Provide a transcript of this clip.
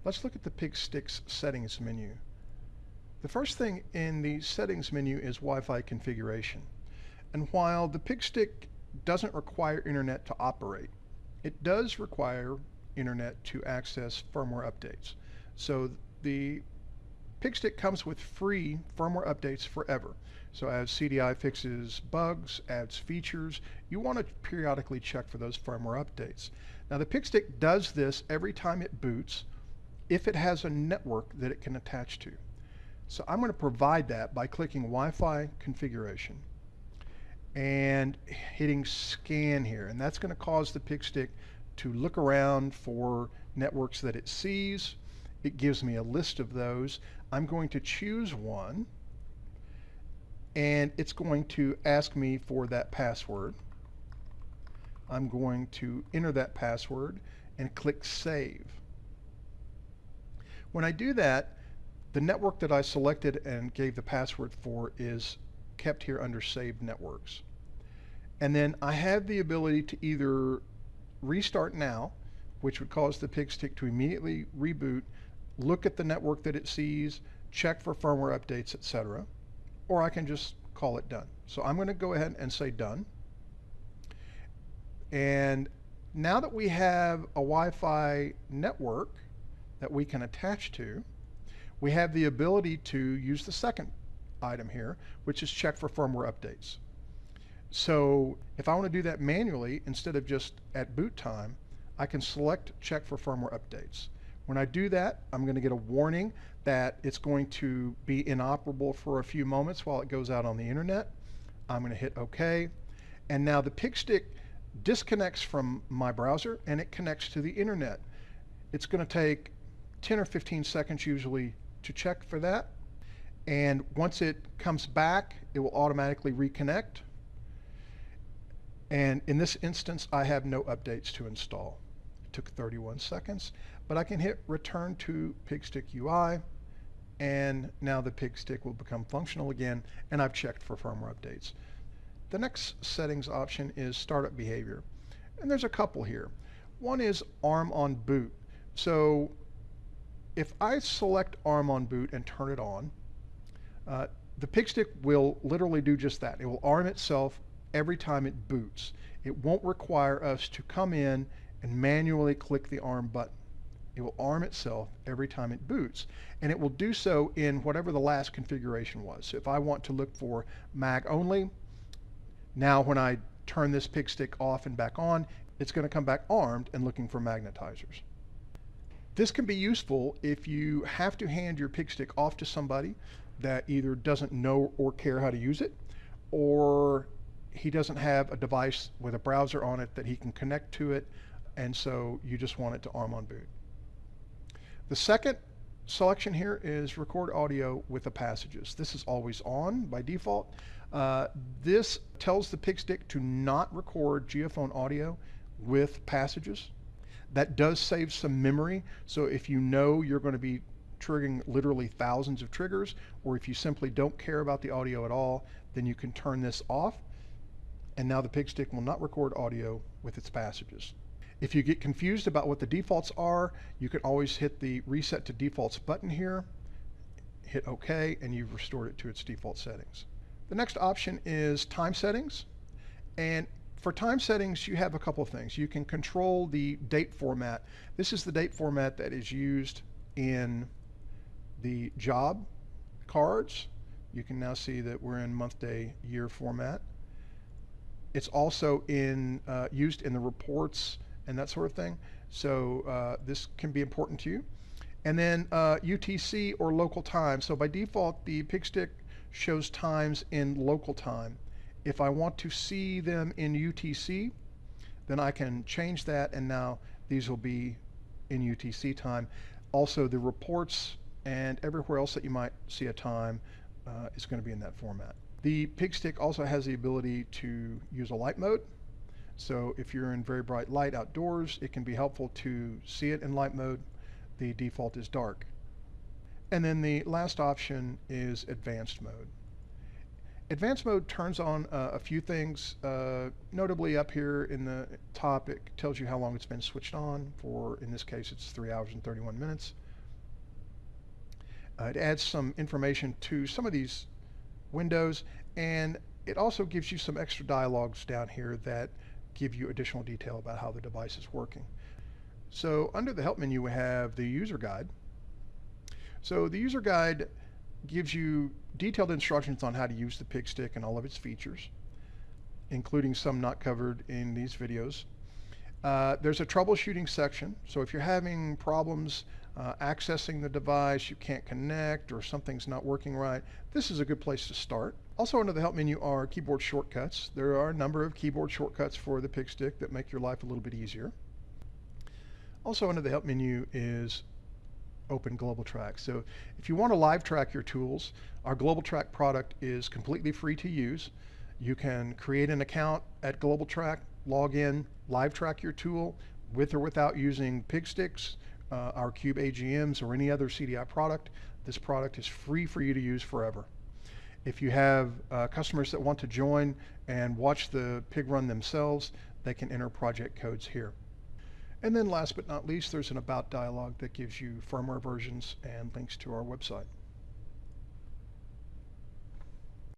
Let's look at the PigStick's settings menu. The first thing in the settings menu is Wi-Fi configuration. And while the PigStick doesn't require internet to operate, it does require internet to access firmware updates. So the PigStick comes with free firmware updates forever. So as CDI fixes bugs, adds features, you want to periodically check for those firmware updates. Now the PigStick does this every time it boots if it has a network that it can attach to. So I'm going to provide that by clicking Wi-Fi configuration and hitting scan here, and that's going to cause the PigStick to look around for networks that it sees. It gives me a list of those. I'm going to choose one, and it's going to ask me for that password. I'm going to enter that password and click save. When I do that, the network that I selected and gave the password for is kept here under saved networks. And then I have the ability to either restart now, which would cause the PigStick to immediately reboot, look at the network that it sees, check for firmware updates, etc., or I can just call it done. So I'm going to go ahead and say done. And now that we have a Wi-Fi network that we can attach to, we have the ability to use the second item here, which is check for firmware updates. So if I want to do that manually instead of just at boot time, I can select check for firmware updates. When I do that, I'm going to get a warning that it's going to be inoperable for a few moments while it goes out on the internet. I'm going to hit OK. And now the PigStick disconnects from my browser and it connects to the internet. It's going to take 10 or 15 seconds usually to check for that. And once it comes back, it will automatically reconnect. And in this instance, I have no updates to install. It took 31 seconds, but I can hit return to PigStick UI, and now the PigStick will become functional again, and I've checked for firmware updates. The next settings option is startup behavior, and there's a couple here. One is ARM on boot. So if I select ARM on boot and turn it on, the PigStick will literally do just that. It will ARM itself every time it boots. It won't require us to come in and manually click the ARM button. It will ARM itself every time it boots, and it will do so in whatever the last configuration was. So if I want to look for mag only, now when I turn this PigStick off and back on, it's going to come back armed and looking for magnetizers. This can be useful if you have to hand your PigStick off to somebody that either doesn't know or care how to use it, or he doesn't have a device with a browser on it that he can connect to it, and so you just want it to ARM on boot. The second selection here is record audio with the passages. This is always on by default. This tells the PigStick to not record geophone audio with passages. That does save some memory, so if you know you're going to be triggering literally thousands of triggers, or if you simply don't care about the audio at all, then you can turn this off, and now the PigStick will not record audio with its passages. If you get confused about what the defaults are, you can always hit the Reset to Defaults button here, hit OK, and you've restored it to its default settings. The next option is time settings, and for time settings, you have a couple of things. You can control the date format. This is the date format that is used in the job cards. You can now see that we're in month, day, year format. It's also used in the reports and that sort of thing. So this can be important to you. And then UTC or local time. So by default, the PigStick shows times in local time. If I want to see them in UTC, then I can change that, and now these will be in UTC time. Also, the reports and everywhere else that you might see a time is going to be in that format. The PigStick also has the ability to use a light mode. So if you're in very bright light outdoors, it can be helpful to see it in light mode. The default is dark. And then the last option is advanced mode. Advanced mode turns on a few things. Notably up here in the top, it tells you how long it's been switched on for. In this case, it's 3 hours and 31 minutes. It adds some information to some of these windows, and it also gives you some extra dialogues down here that give you additional detail about how the device is working. So under the help menu we have the user guide. So the user guide gives you detailed instructions on how to use the Pig Stick and all of its features, including some not covered in these videos. There's a troubleshooting section, so if you're having problems accessing the device, you can't connect, or something's not working right, this is a good place to start. Also under the help menu are keyboard shortcuts. There are a number of keyboard shortcuts for the Pig Stick that make your life a little bit easier. Also under the help menu is Open Global Track. So if you want to live track your tools, our Global Track product is completely free to use. You can create an account at Global Track, log in, live track your tool with or without using Pig Sticks, our Cube AGMs, or any other CDI product. This product is free for you to use forever. If you have customers that want to join and watch the pig run themselves, they can enter project codes here. And then last but not least, there's an About dialog that gives you firmware versions and links to our website.